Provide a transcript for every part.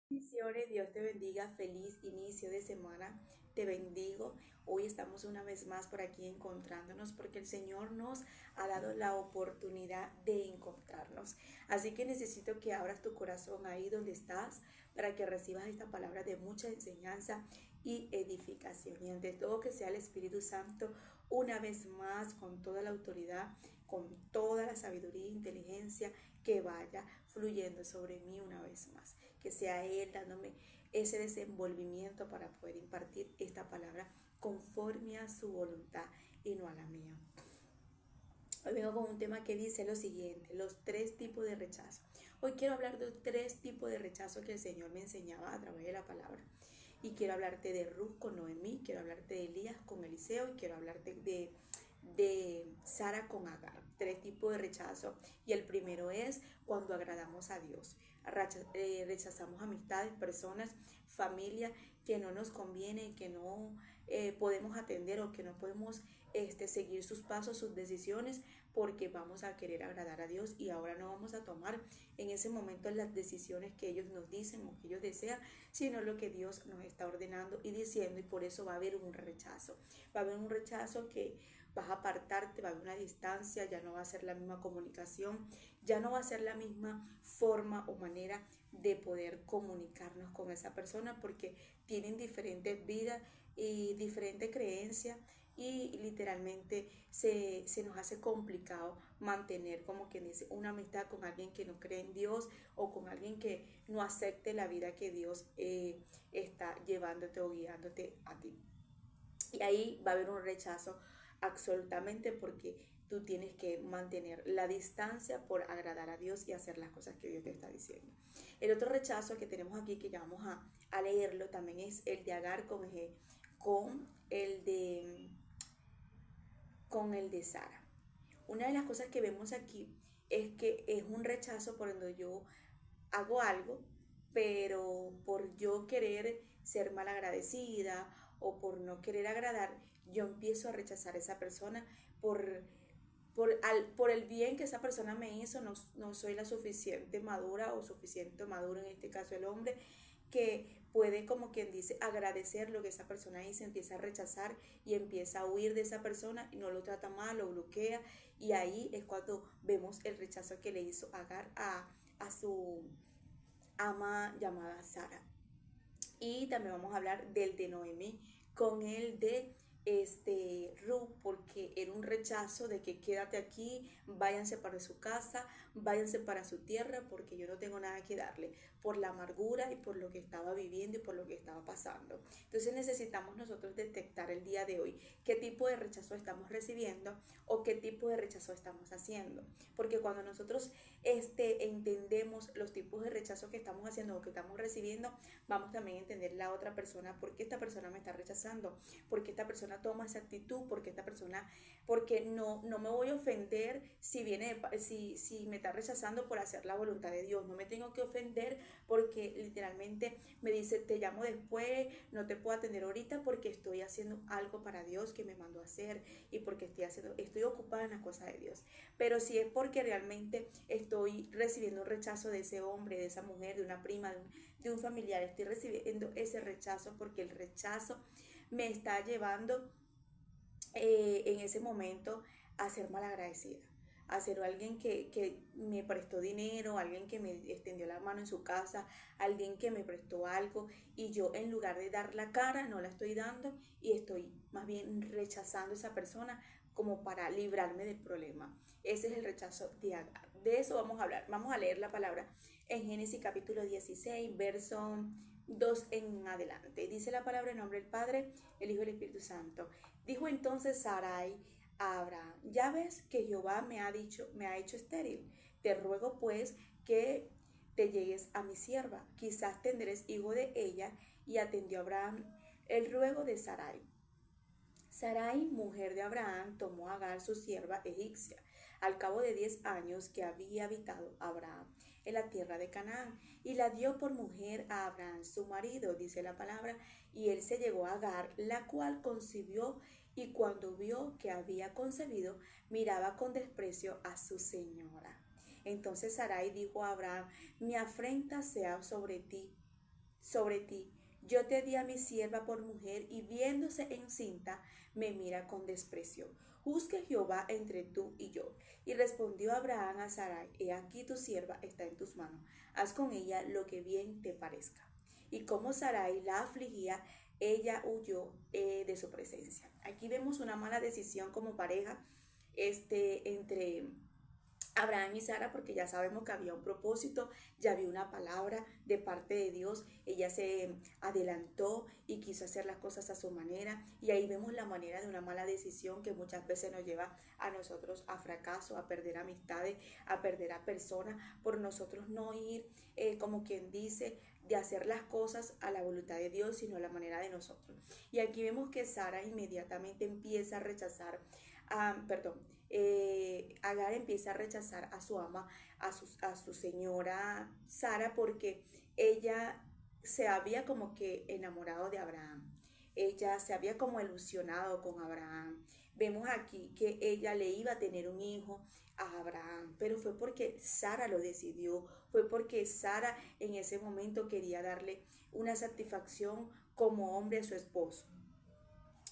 Bendiciones, Dios te bendiga, feliz inicio de semana, te bendigo. Hoy estamos una vez más por aquí encontrándonos porque el Señor nos ha dado la oportunidad de encontrarnos. Así que necesito que abras tu corazón ahí donde estás para que recibas esta palabra de mucha enseñanza y edificación. Y ante todo que sea el Espíritu Santo una vez más con toda la autoridad, con toda la sabiduría e inteligencia que vaya fluyendo sobre mí una vez más. Que sea Él dándome ese desenvolvimiento para poder impartir esta palabra conforme a su voluntad y no a la mía. Hoy vengo con un tema que dice lo siguiente, los tres tipos de rechazo. Hoy quiero hablar de tres tipos de rechazo que el Señor me enseñaba a través de la palabra. Y quiero hablarte de Ruth con Noemí, quiero hablarte de Elías con Eliseo y quiero hablarte de Sara con Agar. Tres tipos de rechazo. Y el primero es cuando agradamos a Dios. Rechazamos amistades, personas, familia que no nos conviene, que no podemos atender o que no podemos seguir sus pasos, sus decisiones, porque vamos a querer agradar a Dios y ahora no vamos a tomar en ese momento las decisiones que ellos nos dicen o que ellos desean, sino lo que Dios nos está ordenando y diciendo, y por eso va a haber un rechazo. Va a haber un rechazo que vas a apartarte, va a haber una distancia, ya no va a ser la misma comunicación, ya no va a ser la misma forma o manera de poder comunicarnos con esa persona porque tienen diferentes vidas y diferentes creencias y literalmente se nos hace complicado mantener como quien dice una amistad con alguien que no cree en Dios o con alguien que no acepte la vida que Dios está llevándote o guiándote a ti. Y ahí va a haber un rechazo absolutamente porque tú tienes que mantener la distancia por agradar a Dios y hacer las cosas que Dios te está diciendo. El otro rechazo que tenemos aquí, que ya vamos a leerlo, también es el de Agar con el de, con el de Sara. Una de las cosas que vemos aquí es que es un rechazo por donde yo hago algo, pero por yo querer ser mal agradecida o por no querer agradar, yo empiezo a rechazar a esa persona por el bien que esa persona me hizo, no soy la suficiente madura o suficiente maduro, en este caso el hombre, que puede, como quien dice, agradecer lo que esa persona hizo, empieza a rechazar y empieza a huir de esa persona y no lo trata mal, lo bloquea, y ahí es cuando vemos el rechazo que le hizo Agar a su ama llamada Sara. Y también vamos a hablar del de Noemí con el de Ruth, porque era un rechazo de que quédate aquí, váyanse para su casa, váyanse para su tierra, porque yo no tengo nada que darle, por la amargura y por lo que estaba viviendo y por lo que estaba pasando. Entonces necesitamos nosotros detectar el día de hoy qué tipo de rechazo estamos recibiendo o qué tipo de rechazo estamos haciendo, porque cuando nosotros entendemos los tipos de rechazo que estamos haciendo o que estamos recibiendo, vamos también a entender la otra persona, por qué esta persona me está rechazando, por qué esta persona toma esa actitud, por qué esta persona, porque no me voy a ofender si me está rechazando por hacer la voluntad de Dios, no me tengo que ofender porque literalmente me dice te llamo después, no te puedo atender ahorita porque estoy haciendo algo para Dios que me mandó a hacer y porque estoy ocupada en las cosas de Dios. Pero si es porque realmente estoy recibiendo un rechazo de ese hombre, de esa mujer, de una prima, de un familiar, estoy recibiendo ese rechazo porque el rechazo me está llevando en ese momento a ser malagradecida, a ser alguien que me prestó dinero, alguien que me extendió la mano en su casa, alguien que me prestó algo y yo en lugar de dar la cara no la estoy dando y estoy más bien rechazando a esa persona como para librarme del problema. Ese es el rechazo de Agar. De eso vamos a hablar. Vamos a leer la palabra en Génesis capítulo 16, verso 2 en adelante. Dice la palabra en nombre del Padre, el Hijo y el Espíritu Santo. Dijo entonces Sarai a Abraham, ya ves que Jehová me ha hecho estéril. Te ruego pues que te llegues a mi sierva, quizás tendréis hijo de ella. Y atendió Abraham el ruego de Sarai. Sarai, mujer de Abraham, tomó a Agar, su sierva egipcia, al cabo de 10 años que había habitado Abraham en la tierra de Canaán, y la dio por mujer a Abraham, su marido, dice la palabra, y él se llegó a Agar, la cual concibió, y cuando vio que había concebido, miraba con desprecio a su señora. Entonces Sarai dijo a Abraham, mi afrenta sea sobre ti, sobre ti. Yo te di a mi sierva por mujer y viéndose encinta me mira con desprecio. Juzgue Jehová entre tú y yo. Y respondió Abraham a Sarai, he aquí tu sierva está en tus manos, haz con ella lo que bien te parezca. Y como Sarai la afligía, ella huyó de su presencia. Aquí vemos una mala decisión como pareja entre Abraham y Sara, porque ya sabemos que había un propósito, ya había una palabra de parte de Dios. Ella se adelantó y quiso hacer las cosas a su manera, y ahí vemos la manera de una mala decisión que muchas veces nos lleva a nosotros a fracaso, a perder amistades, a perder a personas por nosotros no ir, como quien dice, de hacer las cosas a la voluntad de Dios, sino a la manera de nosotros. Y aquí vemos que Sara inmediatamente empieza a rechazar, perdón, Agar empieza a rechazar a su ama, a su señora Sara, porque ella se había como que enamorado de Abraham. Ella se había como ilusionado con Abraham. Vemos aquí que ella le iba a tener un hijo a Abraham, pero fue porque Sara lo decidió, fue porque Sara en ese momento quería darle una satisfacción como hombre a su esposo.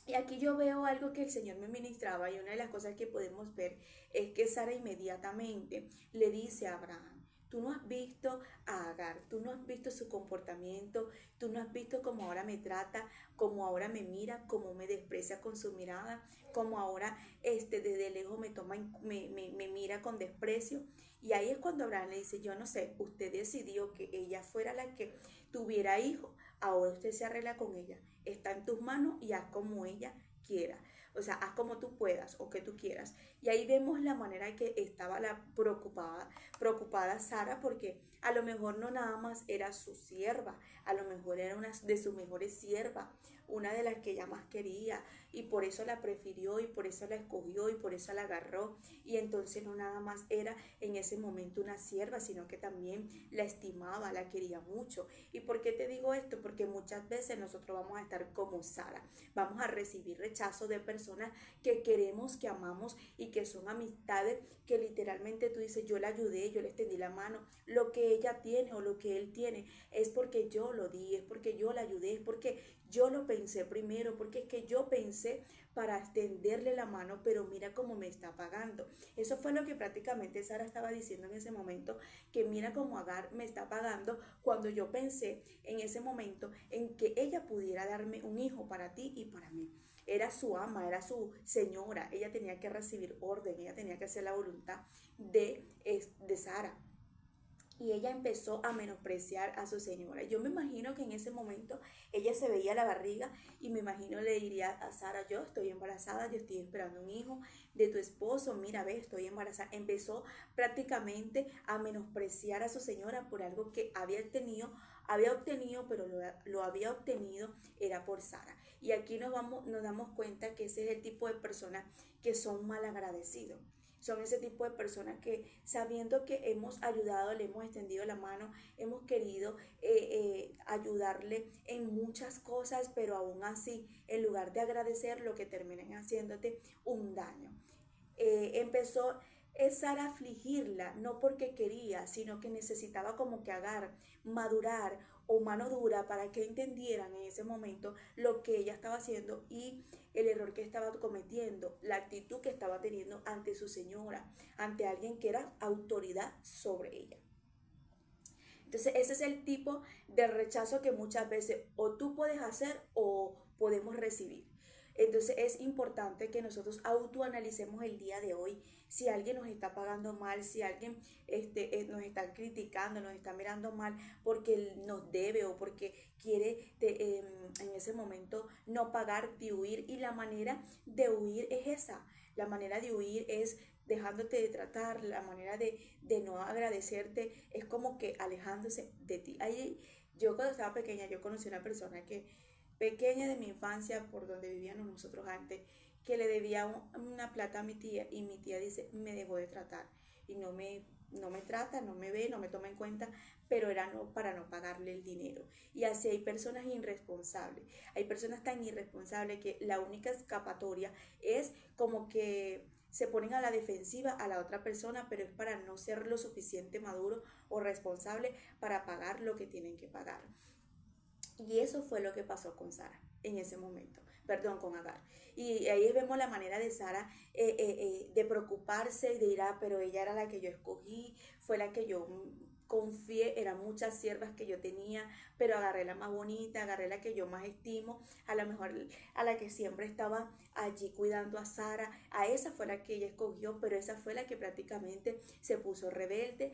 Y aquí yo veo algo que el Señor me ministraba, y una de las cosas que podemos ver es que Sara inmediatamente le dice a Abraham, tú no has visto a Agar, tú no has visto su comportamiento, tú no has visto cómo ahora me trata, cómo ahora me mira, cómo me desprecia con su mirada, cómo ahora desde lejos me toma, me mira con desprecio. Y ahí es cuando Abraham le dice, yo no sé, usted decidió que ella fuera la que tuviera hijos, ahora usted se arregla con ella, está en tus manos y haz como ella quiera. O sea, haz como tú puedas o que tú quieras. Y ahí vemos la manera en que estaba la preocupada Sara, porque a lo mejor no nada más era su sierva, a lo mejor era una de sus mejores siervas, una de las que ella más quería, y por eso la prefirió y por eso la escogió y por eso la agarró. Y entonces no nada más era en ese momento una sierva, sino que también la estimaba, la quería mucho. ¿Y por qué te digo esto? Porque muchas veces nosotros vamos a estar como Sara, vamos a recibir rechazo de personas que queremos, que amamos y que son amistades que literalmente tú dices, yo la ayudé, yo le extendí la mano, lo que ella tiene o lo que él tiene es porque yo lo di, es porque yo la ayudé, es porque yo lo pensé primero, porque es que yo pensé para extenderle la mano, pero mira cómo me está pagando. Eso fue lo que prácticamente Sara estaba diciendo en ese momento, que mira cómo Agar me está pagando, cuando yo pensé en ese momento en que ella pudiera darme un hijo para ti y para mí. Era su ama, era su señora, ella tenía que recibir orden, ella tenía que hacer la voluntad de Sara. Y ella empezó a menospreciar a su señora. Yo me imagino que en ese momento ella se veía la barriga, y me imagino le diría a Sara, yo estoy embarazada, yo estoy esperando un hijo de tu esposo, mira, ve, estoy embarazada. Empezó prácticamente a menospreciar a su señora por algo que había obtenido, pero lo había obtenido era por Sara. Y aquí nos damos cuenta que ese es el tipo de personas que son malagradecidos. Son ese tipo de personas que, sabiendo que hemos ayudado, le hemos extendido la mano, hemos querido ayudarle en muchas cosas, pero aún así, en lugar de agradecer, lo que terminan haciéndote un daño. Empezó Sara a afligirla, no porque quería, sino que necesitaba como que madurar o mano dura para que entendieran en ese momento lo que ella estaba haciendo y el error que estaba cometiendo, la actitud que estaba teniendo ante su señora, ante alguien que era autoridad sobre ella. Entonces ese es el tipo de rechazo que muchas veces o tú puedes hacer o podemos recibir. Entonces es importante que nosotros autoanalicemos el día de hoy si alguien nos está pagando mal, si alguien nos está criticando, nos está mirando mal porque nos debe o porque quiere en ese momento no pagar, de huir. Y la manera de huir es esa. La manera de huir es dejándote de tratar, la manera de no agradecerte es como que alejándose de ti. Ahí, yo cuando estaba pequeña, yo conocí una persona que, pequeña de mi infancia, por donde vivíamos nosotros antes, que le debía una plata a mi tía, y mi tía dice, me dejó de tratar y no me trata, no me ve, no me toma en cuenta, pero era no, para no pagarle el dinero. Y así hay personas irresponsables, hay personas tan irresponsables que la única escapatoria es como que se ponen a la defensiva a la otra persona, pero es para no ser lo suficiente maduro o responsable para pagar lo que tienen que pagar. Y eso fue lo que pasó con Sara en ese momento, perdón, con Agar. Y ahí vemos la manera de Sara de preocuparse y de ir, pero ella era la que yo escogí, fue la que yo confié, eran muchas siervas que yo tenía, pero agarré la más bonita, agarré la que yo más estimo, a lo mejor a la que siempre estaba allí cuidando a Sara, a esa fue la que ella escogió, pero esa fue la que prácticamente se puso rebelde,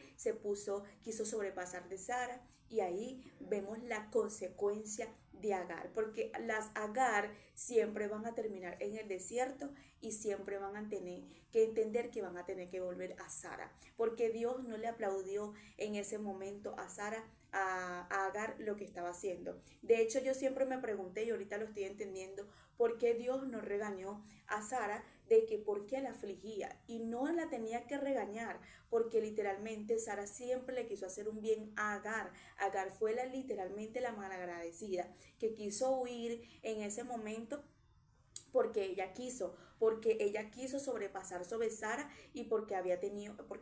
quiso sobrepasar de Sara, y ahí vemos la consecuencia de Agar, porque las Agar siempre van a terminar en el desierto y siempre van a tener que entender que van a tener que volver a Sara, porque Dios no le aplaudió en ese momento a Sara, a Agar, lo que estaba haciendo. De hecho, yo siempre me pregunté, y ahorita lo estoy entendiendo, por qué Dios no regañó a Sara, de que por qué la afligía, y no la tenía que regañar, porque literalmente Sara siempre le quiso hacer un bien a Agar. Agar fue literalmente la malagradecida, que quiso huir en ese momento porque ella quiso sobrepasar sobre Sara, y porque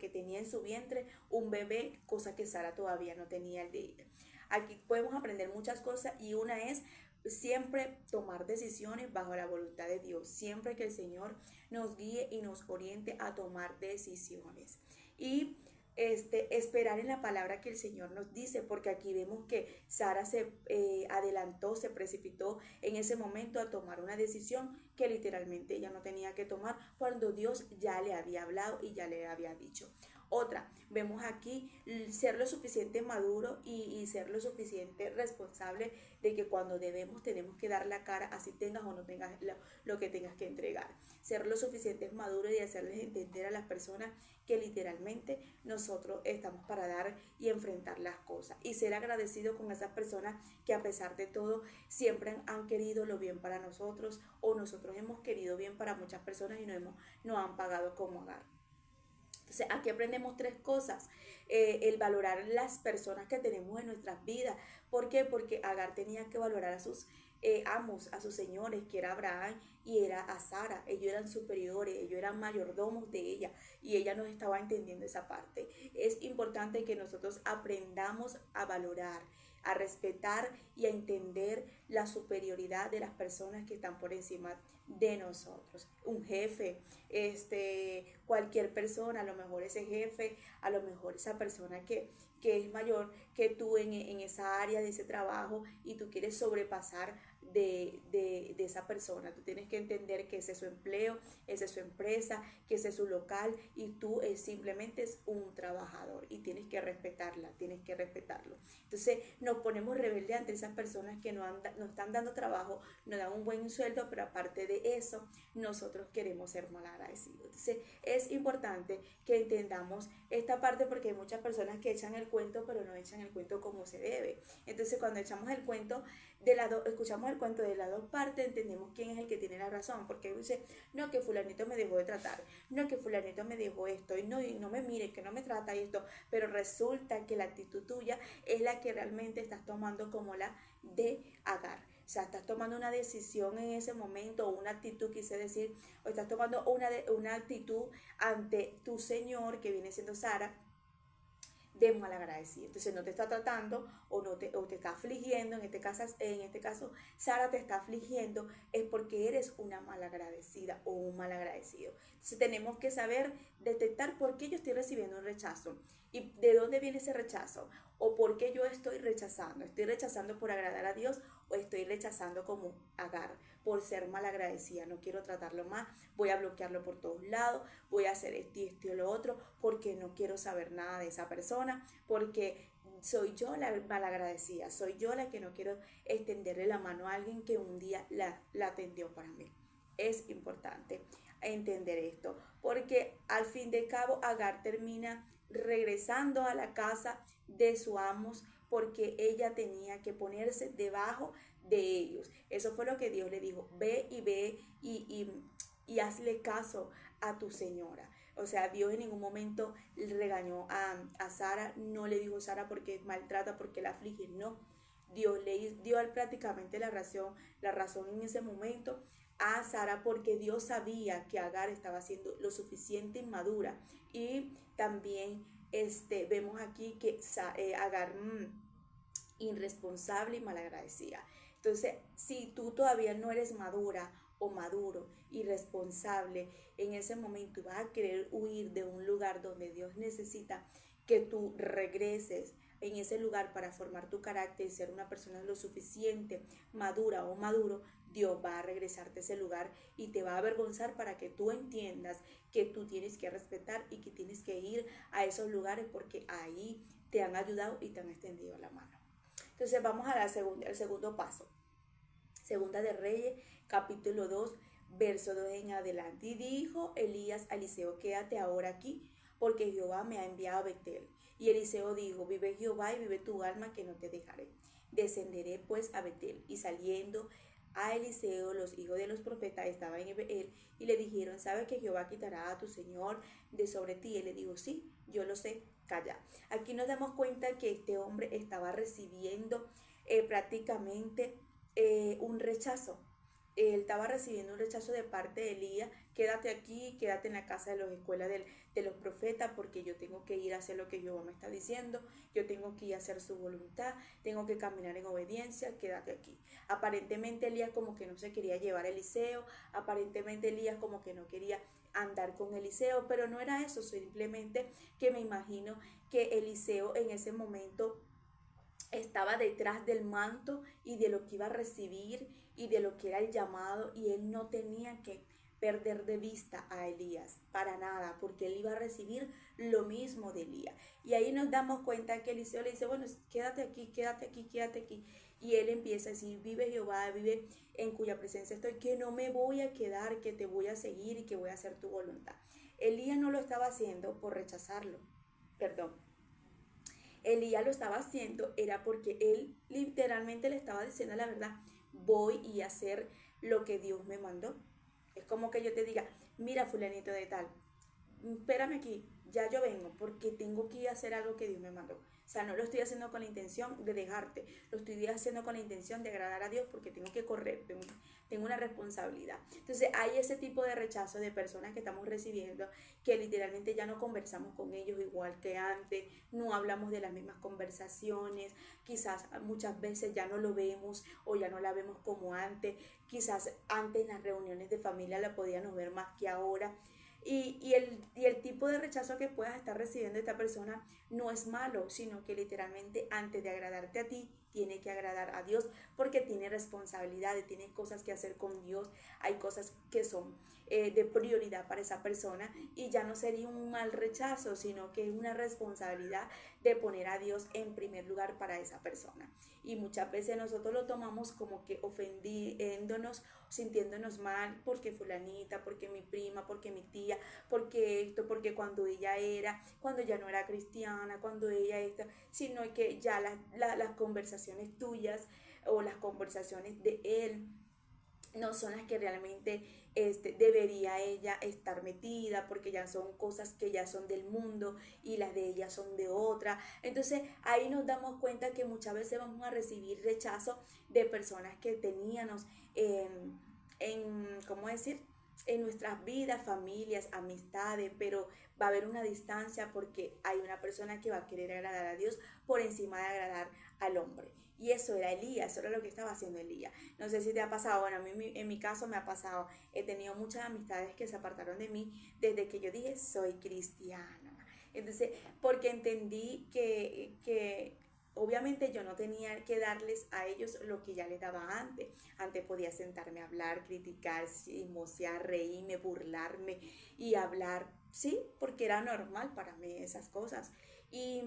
tenía en su vientre un bebé, cosa que Sara todavía no tenía el de ella. Aquí podemos aprender muchas cosas, y una es siempre tomar decisiones bajo la voluntad de Dios, siempre que el Señor nos guíe y nos oriente a tomar decisiones. Y esperar en la palabra que el Señor nos dice, porque aquí vemos que Sara se adelantó, se precipitó en ese momento a tomar una decisión que literalmente ella no tenía que tomar, cuando Dios ya le había hablado y ya le había dicho. Otra, vemos aquí ser lo suficiente maduro y ser lo suficiente responsable de que cuando tenemos que dar la cara, así tengas o no tengas lo que tengas que entregar. Ser lo suficiente maduro y hacerles entender a las personas que literalmente nosotros estamos para dar y enfrentar las cosas. Y ser agradecido con esas personas que a pesar de todo siempre han querido lo bien para nosotros, o nosotros hemos querido bien para muchas personas y no han pagado como Agar. Entonces, aquí aprendemos tres cosas. El valorar las personas que tenemos en nuestras vidas. ¿Por qué? Porque Agar tenía que valorar a sus amos, a sus señores, que era Abraham y era a Sara. Ellos eran superiores, ellos eran mayordomos de ella, y ella no estaba entendiendo esa parte. Es importante que nosotros aprendamos a valorar, a respetar y a entender la superioridad de las personas que están por encima de nosotros. Un jefe, cualquier persona, a lo mejor ese jefe, a lo mejor esa persona que es mayor que tú en esa área de ese trabajo, y tú quieres sobrepasar de esa persona. Tú tienes que entender que ese es su empleo, esa es su empresa, que ese es su local, y tú simplemente es un trabajador y tienes que respetarla, tienes que respetarlo. Entonces nos ponemos rebeldes ante esas personas que nos están dando trabajo, nos dan un buen sueldo, pero aparte de eso nosotros queremos ser mal agradecidos. Entonces es importante que entendamos esta parte, porque hay muchas personas que echan el cuento, pero no echan el cuento como se debe. Entonces cuando echamos el cuento escuchamos el cuento de las dos partes, entendemos quién es el que tiene la razón, porque dice, no, que fulanito me dejó de tratar, no, que fulanito me dejó esto, y no me mire, que no me trata esto, pero resulta que la actitud tuya es la que realmente estás tomando como la de Agar. O sea, estás tomando una decisión en ese momento, o una actitud, quise decir, o estás tomando una actitud ante tu Señor, que viene siendo Sara, de malagradecido. Entonces no te está tratando, o te está afligiendo. En este caso Sara te está afligiendo, es porque eres una malagradecida o un malagradecido. Entonces tenemos que saber detectar por qué yo estoy recibiendo un rechazo, y de dónde viene ese rechazo, o por qué yo estoy rechazando. ¿Estoy rechazando por agradar a Dios, o estoy rechazando como Agar, por ser malagradecida? No quiero tratarlo más, voy a bloquearlo por todos lados, voy a hacer esto y lo otro, porque no quiero saber nada de esa persona, porque soy yo la malagradecida, soy yo la que no quiero extenderle la mano a alguien que un día la atendió para mí. Es importante entender esto, porque al fin de cabo Agar termina regresando a la casa de sus amos, porque ella tenía que ponerse debajo de ellos. Eso fue lo que Dios le dijo: ve y hazle caso a tu señora. O sea, Dios en ningún momento le regañó a Sara, no le dijo Sara porque maltrata, porque la aflige, no. Dios le dio prácticamente la razón en ese momento a Sara, porque Dios sabía que Agar estaba siendo lo suficiente inmadura. Y también vemos aquí que Agar irresponsable y malagradecida. Entonces, si tú todavía no eres madura o maduro, irresponsable, en ese momento vas a querer huir de un lugar donde Dios necesita que tú regreses en ese lugar para formar tu carácter y ser una persona lo suficiente madura o maduro, Dios va a regresarte a ese lugar y te va a avergonzar para que tú entiendas que tú tienes que respetar y que tienes que ir a esos lugares porque ahí te han ayudado y te han extendido la mano. Entonces vamos a al segundo paso. Segunda de Reyes, capítulo 2, verso 2 en adelante. Y dijo Elías a Eliseo, quédate ahora aquí, porque Jehová me ha enviado a Betel. Y Eliseo dijo, vive Jehová y vive tu alma, que no te dejaré. Descenderé pues a Betel. Y saliendo a Eliseo, los hijos de los profetas estaban en Betel y le dijeron, ¿sabes que Jehová quitará a tu Señor de sobre ti? Y él le dijo, sí, yo lo sé, calla. Aquí nos damos cuenta que este hombre estaba recibiendo prácticamente un rechazo. Él estaba recibiendo un rechazo de parte de Elías, quédate aquí, quédate en la casa de las escuelas de los profetas, porque yo tengo que ir a hacer lo que Jehová me está diciendo, yo tengo que ir a hacer su voluntad, tengo que caminar en obediencia, quédate aquí. Aparentemente Elías como que no se quería llevar a Eliseo, aparentemente Elías como que no quería andar con Eliseo, pero no era eso, simplemente que me imagino que Eliseo en ese momento estaba detrás del manto y de lo que iba a recibir y de lo que era el llamado, y él no tenía que perder de vista a Elías para nada, porque él iba a recibir lo mismo de Elías. Y ahí nos damos cuenta que Eliseo le dice, bueno, quédate aquí, quédate aquí, quédate aquí. Y él empieza a decir, vive Jehová, vive en cuya presencia estoy, que no me voy a quedar, que te voy a seguir y que voy a hacer tu voluntad. Elías no lo estaba haciendo por rechazarlo, perdón. Elías lo estaba haciendo era porque él literalmente le estaba diciendo la verdad, voy y hacer lo que Dios me mandó. Es como que yo te diga, mira fulanito de tal, espérame aquí, ya yo vengo porque tengo que ir a hacer algo que Dios me mandó. O sea, no lo estoy haciendo con la intención de dejarte, lo estoy haciendo con la intención de agradar a Dios porque tengo que correr, tengo una responsabilidad. Entonces hay ese tipo de rechazo de personas que estamos recibiendo que literalmente ya no conversamos con ellos igual que antes, no hablamos de las mismas conversaciones, quizás muchas veces ya no lo vemos o ya no la vemos como antes, quizás antes en las reuniones de familia la podíamos ver más que ahora. Y el tipo de rechazo que puedas estar recibiendo de esta persona no es malo, sino que literalmente antes de agradarte a ti, tiene que agradar a Dios porque tiene responsabilidades, tiene cosas que hacer con Dios, hay cosas que son de prioridad para esa persona y ya no sería un mal rechazo, sino que es una responsabilidad de poner a Dios en primer lugar para esa persona. Y muchas veces nosotros lo tomamos como que ofendiéndonos, sintiéndonos mal porque fulanita, porque mi prima, porque mi tía, porque esto, porque cuando ya no era cristiana, cuando ella esta, sino que ya las conversaciones tuyas o las conversaciones de él no son las que realmente debería ella estar metida, porque ya son cosas que ya son del mundo y las de ella son de otra. Entonces ahí nos damos cuenta que muchas veces vamos a recibir rechazo de personas que teníamos ¿cómo decir? En nuestras vidas, familias, amistades, pero va a haber una distancia porque hay una persona que va a querer agradar a Dios por encima de agradar al hombre. Y eso era Elías, eso era lo que estaba haciendo Elías. No sé si te ha pasado, bueno, a mí en mi caso me ha pasado. He tenido muchas amistades que se apartaron de mí desde que yo dije, soy cristiana. Entonces, porque entendí que obviamente yo no tenía que darles a ellos lo que ya les daba antes. Antes podía sentarme a hablar, criticar, chismosear, reírme, burlarme y hablar, sí, porque era normal para mí esas cosas. Y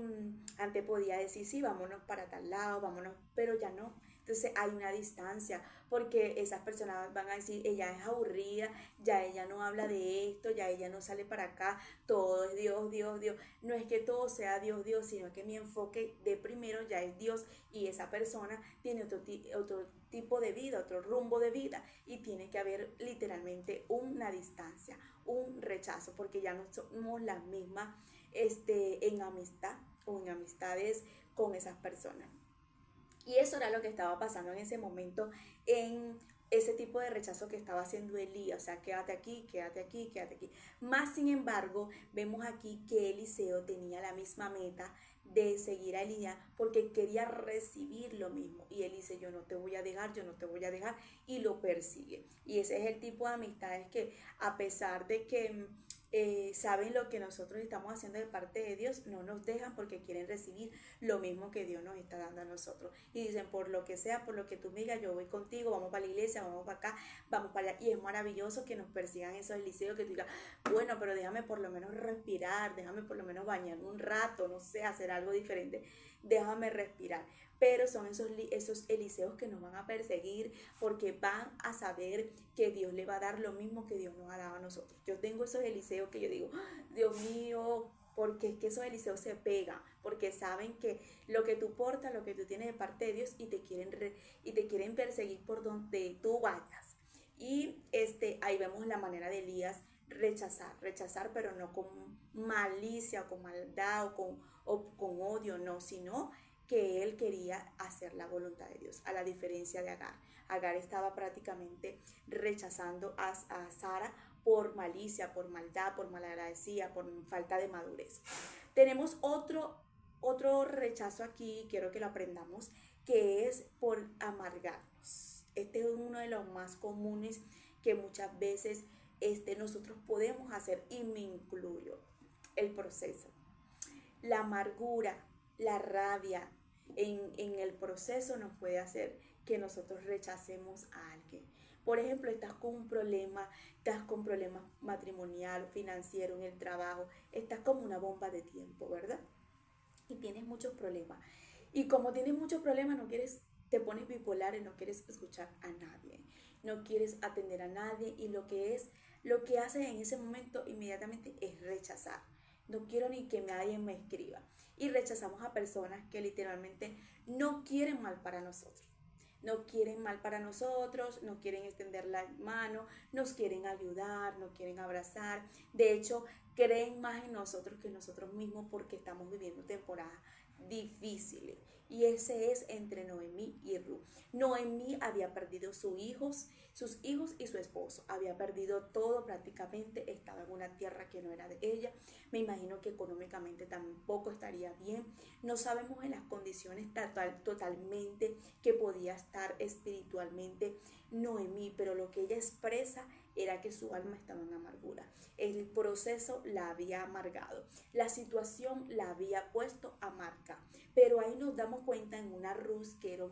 antes podía decir, sí, vámonos para tal lado, vámonos, pero ya no. Entonces hay una distancia porque esas personas van a decir, ella es aburrida, ya ella no habla de esto, ya ella no sale para acá, todo es Dios, Dios, Dios. No es que todo sea Dios, Dios, sino que mi enfoque de primero ya es Dios y esa persona tiene otro tipo de vida, otro rumbo de vida y tiene que haber literalmente una distancia, un rechazo, porque ya no somos las mismas en amistad o en amistades con esas personas. Y eso era lo que estaba pasando en ese momento en ese tipo de rechazo que estaba haciendo Elías, o sea, quédate aquí, quédate aquí, quédate aquí. Más sin embargo, vemos aquí que Eliseo tenía la misma meta de seguir a Elías porque quería recibir lo mismo. Y él dice, yo no te voy a dejar, yo no te voy a dejar, y lo persigue. Y ese es el tipo de amistades que a pesar de que saben lo que nosotros estamos haciendo de parte de Dios, no nos dejan porque quieren recibir lo mismo que Dios nos está dando a nosotros. Y dicen, por lo que sea, por lo que tú me digas, yo voy contigo, vamos para la iglesia, vamos para acá, vamos para allá. Y es maravilloso que nos persigan esos liceos, que tú digas, bueno, pero déjame por lo menos respirar, déjame por lo menos bañarme un rato, no sé, hacer algo diferente, déjame respirar. Pero son esos Eliseos que nos van a perseguir porque van a saber que Dios le va a dar lo mismo que Dios nos ha dado a nosotros. Yo tengo esos Eliseos que yo digo, Dios mío, porque es que esos Eliseos se pegan, porque saben que lo que tú portas, lo que tú tienes de parte de Dios, y te quieren perseguir por donde tú vayas. Y ahí vemos la manera de Elías rechazar, pero no con malicia, o con maldad, o con odio, no, sino que él quería hacer la voluntad de Dios, a la diferencia de Agar. Agar estaba prácticamente rechazando a Sara por malicia, por maldad, por malagradecida, por falta de madurez. Tenemos otro rechazo aquí, quiero que lo aprendamos, que es por amargarnos. Este es uno de los más comunes que muchas veces nosotros podemos hacer, y me incluyo. El proceso, la amargura, la rabia en el proceso nos puede hacer que nosotros rechacemos a alguien. Por ejemplo, estás con problemas matrimonial, financiero, en el trabajo, estás como una bomba de tiempo, ¿verdad? Y tienes muchos problemas. Y como tienes muchos problemas, no quieres, te pones bipolar y no quieres escuchar a nadie, no quieres atender a nadie, y lo que haces en ese momento inmediatamente es rechazar. No quiero ni que nadie me escriba. Y rechazamos a personas que literalmente no quieren mal para nosotros. No quieren mal para nosotros, no quieren extender la mano, nos quieren ayudar, nos quieren abrazar. De hecho, creen más en nosotros que nosotros mismos porque estamos viviendo temporadas difíciles. Y ese es entre Noemí y Ruth. Noemí había perdido sus hijos y su esposo. Había perdido todo prácticamente. Estaba en una tierra que no era de ella. Me imagino que económicamente tampoco estaría bien. No sabemos en las condiciones totalmente que podía estar espiritualmente Noemí, pero lo que ella expresa era que su alma estaba en amargura. El proceso la había amargado, la situación la había puesto amarga, pero ahí nos damos cuenta en una Ruth que era,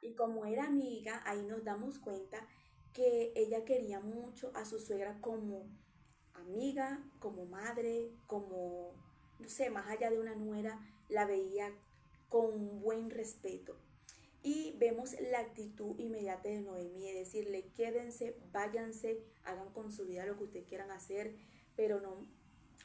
y como era amiga, ahí nos damos cuenta que ella quería mucho a su suegra como amiga, como madre, como, no sé, más allá de una nuera, la veía con buen respeto. Y vemos la actitud inmediata de Noemí de decirle, quédense, váyanse, hagan con su vida lo que ustedes quieran hacer, pero no,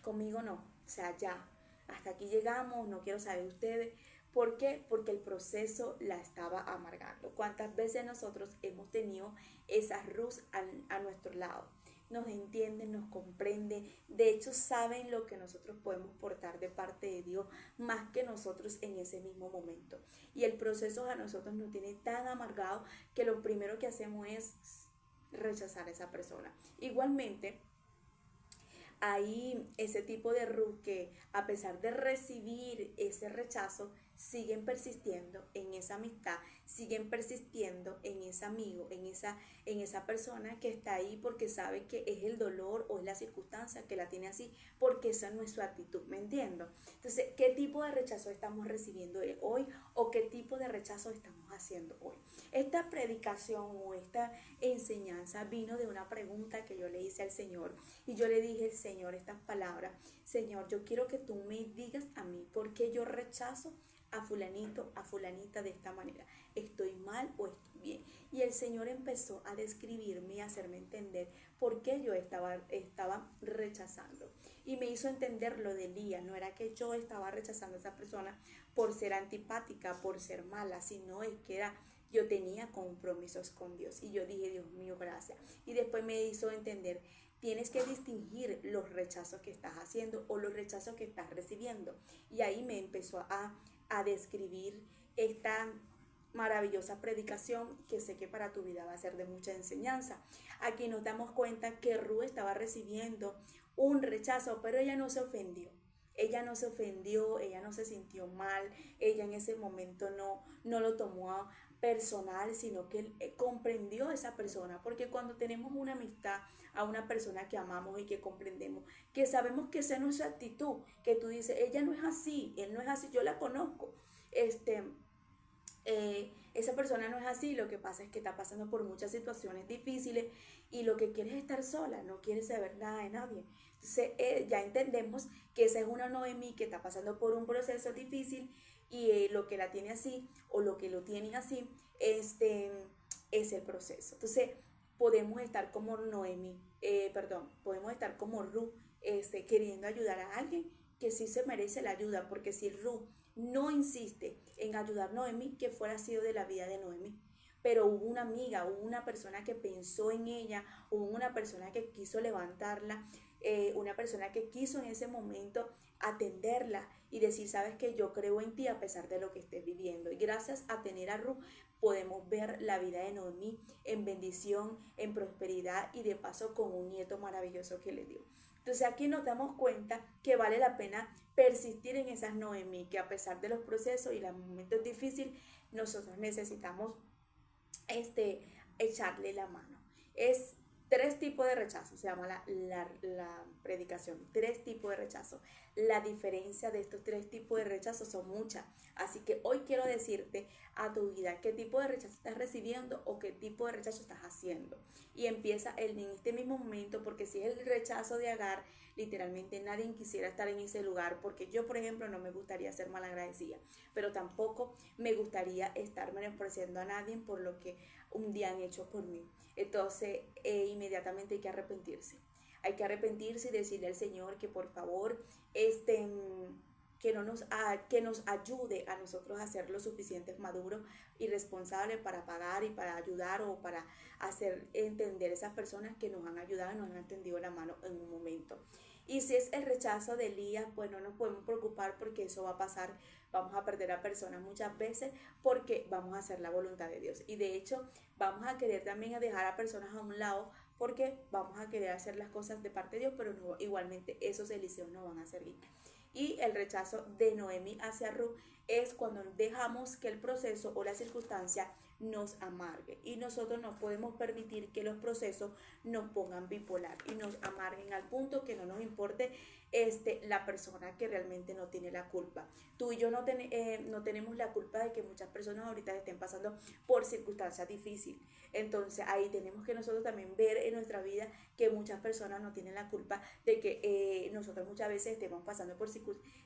conmigo no, o sea, ya, hasta aquí llegamos, no quiero saber de ustedes. ¿Por qué? Porque el proceso la estaba amargando. ¿Cuántas veces nosotros hemos tenido esas Rus a nuestro lado? Nos entienden, nos comprenden, de hecho saben lo que nosotros podemos portar de parte de Dios más que nosotros en ese mismo momento. Y el proceso a nosotros nos tiene tan amargado que lo primero que hacemos es rechazar a esa persona. Igualmente, hay ese tipo de Ruth que a pesar de recibir ese rechazo, siguen persistiendo en esa amistad, siguen persistiendo en ese amigo, en esa persona que está ahí porque sabe que es el dolor o es la circunstancia que la tiene así, porque esa no es su actitud, ¿me entiendo? Entonces, ¿qué tipo de rechazo estamos recibiendo hoy, o qué tipo de rechazo estamos haciendo hoy? Esta predicación o esta enseñanza vino de una pregunta que yo le hice al Señor, y yo le dije al Señor estas palabras: Señor, yo quiero que tú me digas a mí por qué yo rechazo a fulanito, a fulanita de esta manera. ¿Estoy mal o estoy bien? Y el Señor empezó a describirme y a hacerme entender por qué yo estaba rechazando. Y me hizo entender lo de Elías. No era que yo estaba rechazando a esa persona por ser antipática, por ser mala, sino es que yo tenía compromisos con Dios. Y yo dije, Dios mío, gracias. Y después me hizo entender, tienes que distinguir los rechazos que estás haciendo o los rechazos que estás recibiendo. Y ahí me empezó a describir esta maravillosa predicación que sé que para tu vida va a ser de mucha enseñanza. Aquí nos damos cuenta que Ruth estaba recibiendo un rechazo, pero ella no se ofendió. ella no se ofendió, ella no se sintió mal, ella en ese momento no lo tomó personal, sino que comprendió a esa persona, porque cuando tenemos una amistad a una persona que amamos y que comprendemos, que sabemos que esa no es su actitud, que tú dices, ella no es así, él no es así, yo la conozco, esa persona no es así, lo que pasa es que está pasando por muchas situaciones difíciles y lo que quiere es estar sola, no quiere saber nada de nadie. Entonces ya entendemos que esa es una Noemí que está pasando por un proceso difícil y lo que la tiene así o lo que lo tiene así es el proceso. Entonces podemos estar como Noemí, podemos estar como Ruth, queriendo ayudar a alguien que sí se merece la ayuda, porque si Ruth no insiste en ayudar a Noemí, que fuera sido de la vida de Noemí. Pero hubo una amiga, hubo una persona que pensó en ella, hubo una persona que quiso levantarla, una persona que quiso en ese momento atenderla y decir, sabes que yo creo en ti a pesar de lo que estés viviendo. Y gracias a tener a Ruth podemos ver la vida de Noemí en bendición, en prosperidad y de paso con un nieto maravilloso que le dio. Entonces aquí nos damos cuenta que vale la pena persistir en esas Noemí, que a pesar de los procesos y los momentos difíciles, nosotros necesitamos echarle la mano. Es tres tipos de rechazo, se llama la predicación, tres tipos de rechazo. La diferencia de estos tres tipos de rechazo son muchas, así que hoy quiero decirte a tu vida qué tipo de rechazo estás recibiendo o qué tipo de rechazo estás haciendo. Y empieza en este mismo momento, porque si es el rechazo de Agar, literalmente nadie quisiera estar en ese lugar, porque yo, por ejemplo, no me gustaría ser malagradecida, pero tampoco me gustaría estar menospreciando a nadie por lo que un día han hecho por mí. Entonces, inmediatamente hay que arrepentirse. Hay que arrepentirse y decirle al Señor que por favor, que nos ayude a nosotros a ser lo suficientes maduros y responsables para pagar y para ayudar o para hacer entender a esas personas que nos han ayudado y nos han tendido la mano en un momento. Y si es el rechazo de Elías, pues no nos podemos preocupar porque eso va a pasar. Vamos a perder a personas muchas veces porque vamos a hacer la voluntad de Dios. Y de hecho, vamos a querer también a dejar a personas a un lado porque vamos a querer hacer las cosas de parte de Dios, pero no, igualmente esos elíseos no van a servir. Y el rechazo de Noemí hacia Ruth es cuando dejamos que el proceso o la circunstancia nos amargue. Y nosotros no podemos permitir que los procesos nos pongan bipolar y nos amarguen al punto que no nos importe la persona que realmente no tiene la culpa. Tú y yo no tenemos la culpa de que muchas personas ahorita estén pasando por circunstancias difíciles. Entonces ahí tenemos que nosotros también ver en nuestra vida que muchas personas no tienen la culpa de que nosotros muchas veces estemos pasando por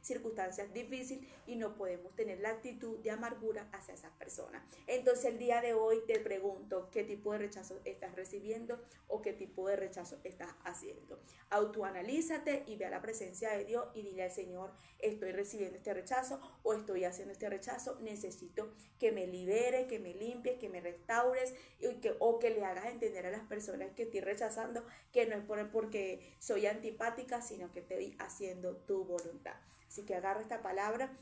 circunstancias difíciles y no podemos tener la actitud de amargura hacia esas personas. Entonces el día de hoy te pregunto qué tipo de rechazo estás recibiendo o qué tipo de rechazo estás haciendo. Autoanalízate y ve a la presencia de Dios y dile al Señor, estoy recibiendo este rechazo o estoy haciendo este rechazo, necesito que me libere, que me limpies, que me restaures o que le hagas entender a las personas que estoy rechazando que no es porque soy antipática, sino que estoy haciendo tu voluntad. Así que agarra esta palabra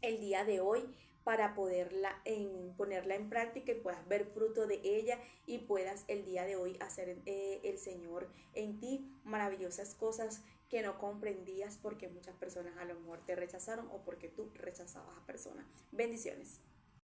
el día de hoy para ponerla en práctica y puedas ver fruto de ella y puedas el día de hoy hacer el Señor en ti maravillosas cosas que no comprendías porque muchas personas a lo mejor te rechazaron o porque tú rechazabas a personas. Bendiciones.